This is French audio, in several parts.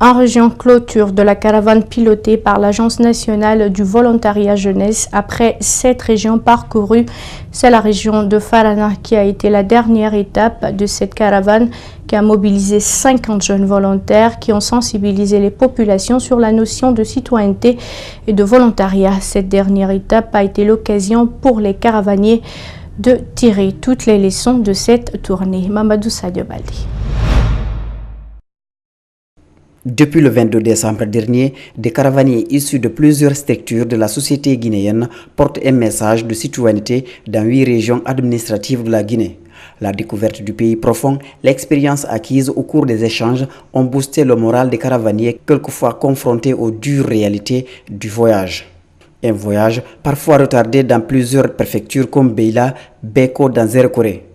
En région, clôture de la caravane pilotée par l'Agence nationale du volontariat jeunesse après 7 régions parcourues. C'est la région de Farana qui a été la dernière étape de cette caravane qui a mobilisé 50 jeunes volontaires qui ont sensibilisé les populations sur la notion de citoyenneté et de volontariat. Cette dernière étape a été l'occasion pour les caravaniers de tirer toutes les leçons de cette tournée. Mamadou Sadio Baldi. Depuis le 22 décembre dernier, des caravaniers issus de plusieurs structures de la société guinéenne portent un message de citoyenneté dans 8 régions administratives de la Guinée. La découverte du pays profond, l'expérience acquise au cours des échanges ont boosté le moral des caravaniers, quelquefois confrontés aux dures réalités du voyage. Un voyage parfois retardé dans plusieurs préfectures comme Beila, Beko dans Zérekoré.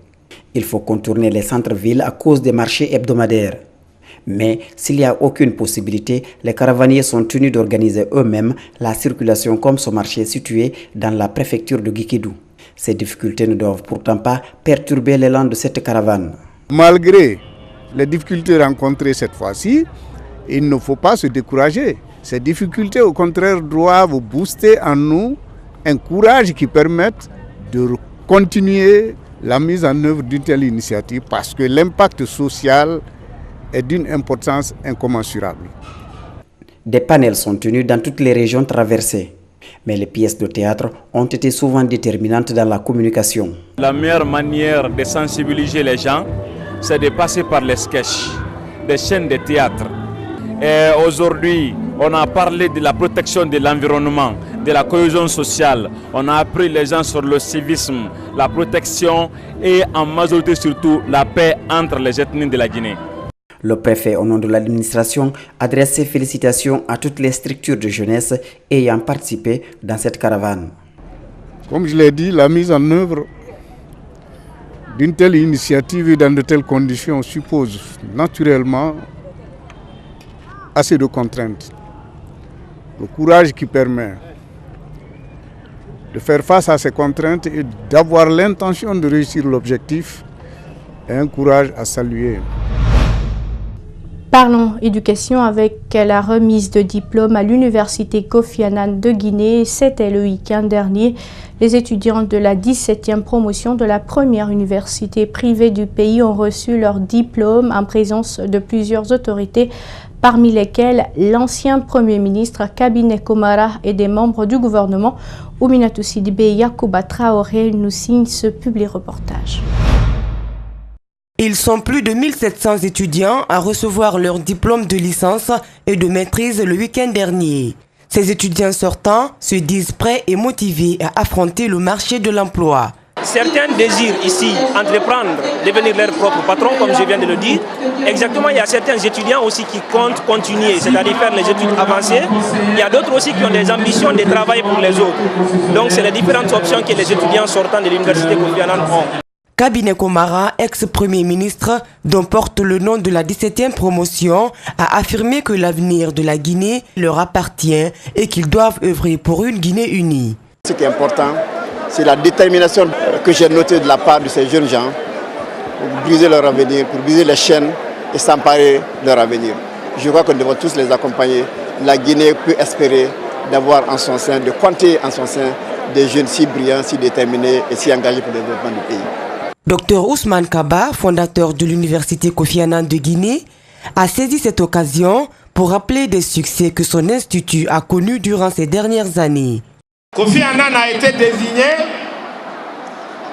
Il faut contourner les centres-villes à cause des marchés hebdomadaires. Mais s'il n'y a aucune possibilité, les caravaniers sont tenus d'organiser eux-mêmes la circulation comme ce marché situé dans la préfecture de Guikidou. Ces difficultés ne doivent pourtant pas perturber l'élan de cette caravane. Malgré les difficultés rencontrées cette fois-ci, il ne faut pas se décourager. Ces difficultés, au contraire, doivent booster en nous un courage qui permette de continuer la mise en œuvre d'une telle initiative parce que l'impact social est d'une importance incommensurable. Des panels sont tenus dans toutes les régions traversées, mais les pièces de théâtre ont été souvent déterminantes dans la communication. La meilleure manière de sensibiliser les gens, c'est de passer par les sketchs, des chaînes de théâtre. Et aujourd'hui, on a parlé de la protection de l'environnement, de la cohésion sociale. On a appris les gens sur le civisme, la protection et en majorité surtout la paix entre les ethnies de la Guinée. Le préfet, au nom de l'administration, adresse ses félicitations à toutes les structures de jeunesse ayant participé dans cette caravane. Comme je l'ai dit, la mise en œuvre d'une telle initiative et dans de telles conditions suppose naturellement assez de contraintes. Le courage qui permet de faire face à ces contraintes et d'avoir l'intention de réussir l'objectif est un courage à saluer. Parlons éducation avec la remise de diplôme à l'université Kofi Annan de Guinée. C'était le week-end dernier. Les étudiants de la 17e promotion de la première université privée du pays ont reçu leur diplôme en présence de plusieurs autorités, parmi lesquelles l'ancien Premier ministre Kabine Komara et des membres du gouvernement. Ouminatou Sidibé et Yacouba Traoré nous signent ce public reportage. Ils sont plus de 1700 étudiants à recevoir leur diplôme de licence et de maîtrise le week-end dernier. Ces étudiants sortants se disent prêts et motivés à affronter le marché de l'emploi. Certains désirent ici entreprendre, devenir leur propre patron, comme je viens de le dire. Exactement, il y a certains étudiants aussi qui comptent continuer, c'est-à-dire faire les études avancées. Il y a d'autres aussi qui ont des ambitions de travailler pour les autres. Donc, c'est les différentes options que les étudiants sortants de l'université Kofi Annan ont. Kabine Komara, ex-premier ministre, dont porte le nom de la 17e promotion, a affirmé que l'avenir de la Guinée leur appartient et qu'ils doivent œuvrer pour une Guinée unie. Ce qui est important, c'est la détermination que j'ai notée de la part de ces jeunes gens pour briser leur avenir, pour briser les chaînes et s'emparer de leur avenir. Je crois que nous devons tous les accompagner. La Guinée peut espérer d'avoir en son sein, de compter en son sein des jeunes si brillants, si déterminés et si engagés pour le développement du pays. Dr Ousmane Kaba, fondateur de l'université Kofi Annan de Guinée, a saisi cette occasion pour rappeler des succès que son institut a connus durant ces dernières années. Kofi Annan a été désigné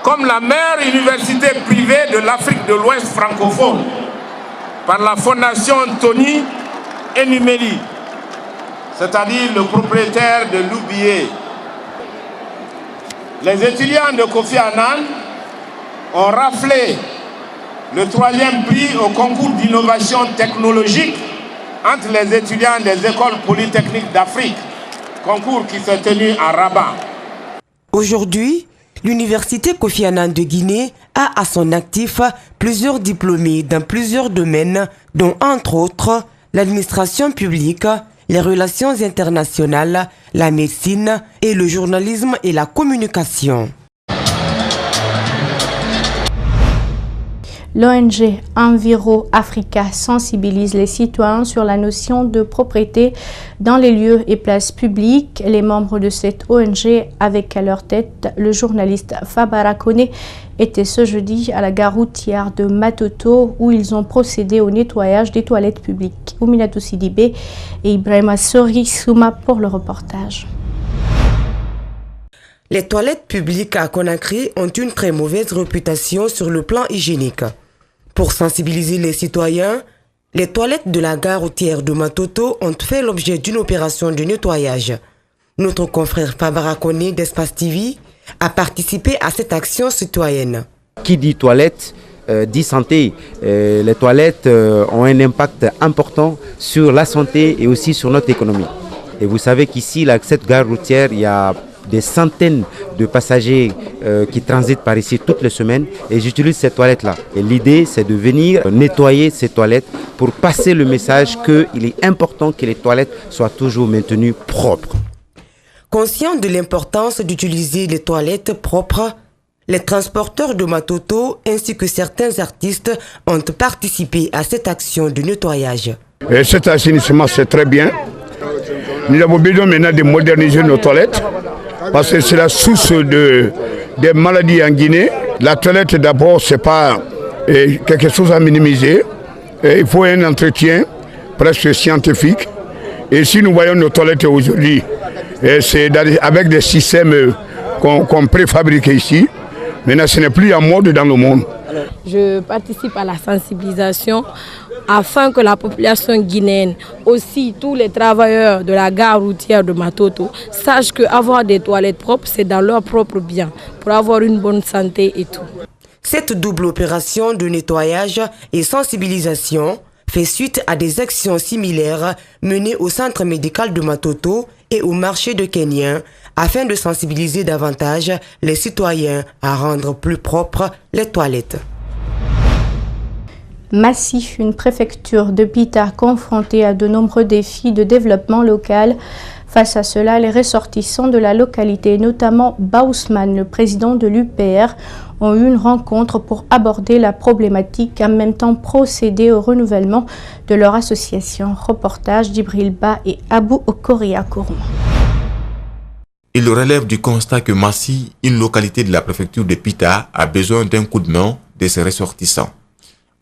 comme la meilleure université privée de l'Afrique de l'Ouest francophone par la fondation Tony Enumeli, c'est-à-dire le propriétaire de l'UBA. Les étudiants de Kofi Annan ont raflé le 3e prix au concours d'innovation technologique entre les étudiants des écoles polytechniques d'Afrique, concours qui s'est tenu à Rabat. Aujourd'hui, l'université Kofi Annan de Guinée a à son actif plusieurs diplômés dans plusieurs domaines, dont entre autres l'administration publique, les relations internationales, la médecine et le journalisme et la communication. L'ONG Enviro Africa sensibilise les citoyens sur la notion de propriété dans les lieux et places publiques. Les membres de cette ONG, avec à leur tête le journaliste Fabara Kone, étaient ce jeudi à la gare routière de Matoto où ils ont procédé au nettoyage des toilettes publiques. Ouminatou Sidibé et Ibrahima Sori Souma pour le reportage. Les toilettes publiques à Conakry ont une très mauvaise réputation sur le plan hygiénique. Pour sensibiliser les citoyens, les toilettes de la gare routière de Matoto ont fait l'objet d'une opération de nettoyage. Notre confrère Fabara Kone d'Espace TV a participé à cette action citoyenne. Qui dit toilettes dit santé. Les toilettes ont un impact important sur la santé et aussi sur notre économie. Et vous savez qu'ici, cette gare routière, il y a des centaines de passagers qui transitent par ici toutes les semaines et j'utilise ces toilettes-là. Et l'idée, c'est de venir nettoyer ces toilettes pour passer le message qu'il est important que les toilettes soient toujours maintenues propres. Conscients de l'importance d'utiliser les toilettes propres, les transporteurs de Matoto ainsi que certains artistes ont participé à cette action de nettoyage. Et cet assainissement, c'est très bien. Nous avons besoin maintenant de moderniser nos toilettes parce que c'est la source des maladies en Guinée. La toilette, d'abord, ce n'est pas quelque chose à minimiser. Il faut un entretien presque scientifique. Et si nous voyons nos toilettes aujourd'hui, c'est avec des systèmes qu'on préfabrique ici. Maintenant, ce n'est plus en mode dans le monde. Je participe à la sensibilisation afin que la population guinéenne, aussi tous les travailleurs de la gare routière de Matoto, sachent qu'avoir des toilettes propres, c'est dans leur propre bien, pour avoir une bonne santé et tout. Cette double opération de nettoyage et sensibilisation fait suite à des actions similaires menées au centre médical de Matoto et au marché de Kenya afin de sensibiliser davantage les citoyens à rendre plus propres les toilettes. Massif, une préfecture de Pita confrontée à de nombreux défis de développement local. Face à cela, les ressortissants de la localité, notamment Baousman, le président de l'UPR, ont eu une rencontre pour aborder la problématique, en même temps procéder au renouvellement de leur association. Reportage d'Ibril Ba et Abou Okoria Kourouma. Il relève du constat que Massi, une localité de la préfecture de Pita, a besoin d'un coup de main de ses ressortissants.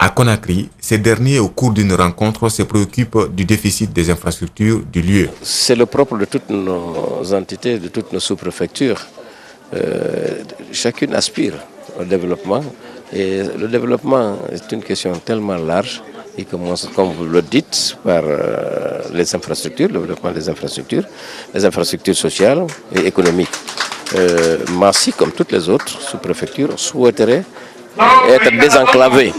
À Conakry, ces derniers, au cours d'une rencontre, se préoccupent du déficit des infrastructures du lieu. C'est le propre de toutes nos entités, de toutes nos sous-préfectures. Chacune aspire au développement. Et le développement est une question tellement large et commence, comme vous le dites, par les infrastructures, le développement des infrastructures, les infrastructures sociales et économiques. Massy, comme toutes les autres sous-préfectures, souhaiterait être désenclavé.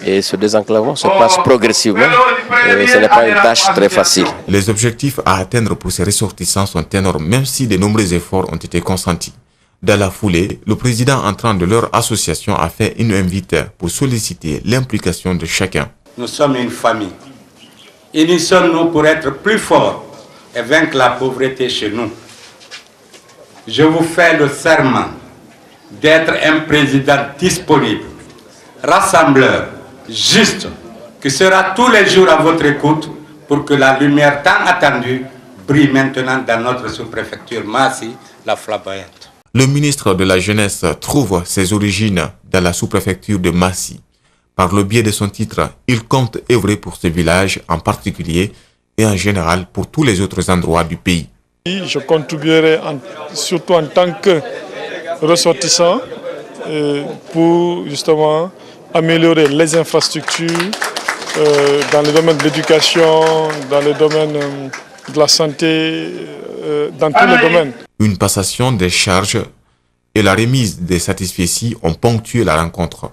Et ce désenclavement se passe progressivement et ce n'est pas une tâche très facile. Les objectifs à atteindre pour ces ressortissants sont énormes, même si de nombreux efforts ont été consentis. Dans la foulée, le président entrant de leur association a fait une invite pour solliciter l'implication de chacun. Nous sommes une famille. Unissons-nous pour être plus forts et vaincre la pauvreté chez nous. Je vous fais le serment d'être un président disponible, rassembleur, juste, qui sera tous les jours à votre écoute pour que la lumière tant attendue brille maintenant dans notre sous-préfecture Massy, la flamboyante. Le ministre de la Jeunesse trouve ses origines dans la sous-préfecture de Massy. Par le biais de son titre, il compte œuvrer pour ce village en particulier et en général pour tous les autres endroits du pays. Je contribuerai surtout en tant que ressortissant pour justement améliorer les infrastructures dans le domaine de l'éducation, dans le domaine de la santé, dans tous les domaines. Une passation des charges et la remise des satisfecits ont ponctué la rencontre.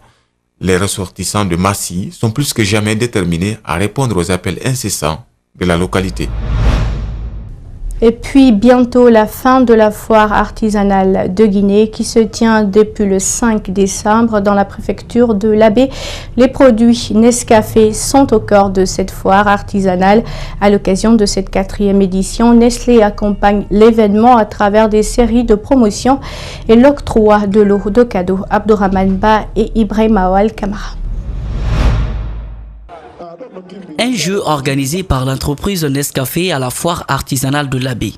Les ressortissants de Massy sont plus que jamais déterminés à répondre aux appels incessants de la localité. Et puis bientôt la fin de la foire artisanale de Guinée qui se tient depuis le 5 décembre dans la préfecture de l'Abbé. Les produits Nescafé sont au cœur de cette foire artisanale. À l'occasion de cette 4e édition, Nestlé accompagne l'événement à travers des séries de promotions et l'octroi de lots de cadeaux. Abdourahmane Ba et Ibrahima Awal Kamara. Un jeu organisé par l'entreprise Nescafé à la foire artisanale de l'Abbé.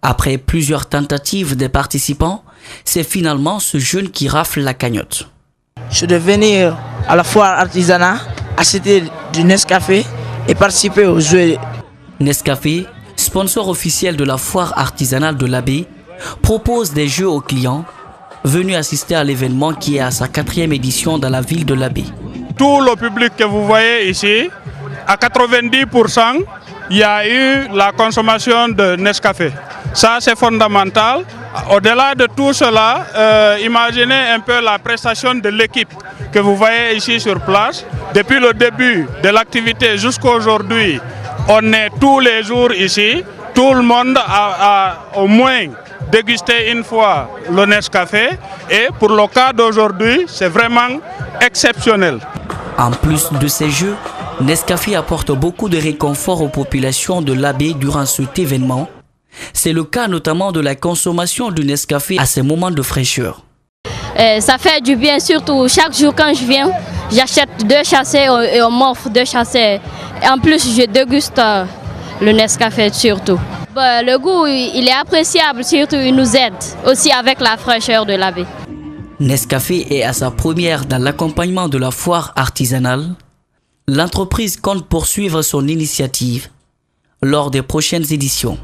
Après plusieurs tentatives des participants, c'est finalement ce jeune qui rafle la cagnotte. Je devais venir à la foire artisanale, acheter du Nescafé et participer aux jeux. Nescafé, sponsor officiel de la foire artisanale de l'Abbé, propose des jeux aux clients venus assister à l'événement qui est à sa 4e édition dans la ville de l'Abbé. Tout le public que vous voyez ici, à 90%, il y a eu la consommation de Nescafé. Ça, c'est fondamental. Au-delà de tout cela, imaginez un peu la prestation de l'équipe que vous voyez ici sur place. Depuis le début de l'activité jusqu'à aujourd'hui, on est tous les jours ici. Tout le monde a au moins dégusté une fois le Nescafé. Et pour le cas d'aujourd'hui, c'est vraiment exceptionnel. En plus de ces jeux, Nescafé apporte beaucoup de réconfort aux populations de l'Abbé durant cet événement. C'est le cas notamment de la consommation du Nescafé à ces moments de fraîcheur. Ça fait du bien, surtout chaque jour quand je viens, j'achète 2 chassés et on m'offre 2 chassés. Et en plus, je déguste le Nescafé surtout. Le goût, il est appréciable, surtout il nous aide aussi avec la fraîcheur de l'Abbé. Nescafé est à sa première dans l'accompagnement de la foire artisanale. L'entreprise compte poursuivre son initiative lors des prochaines éditions.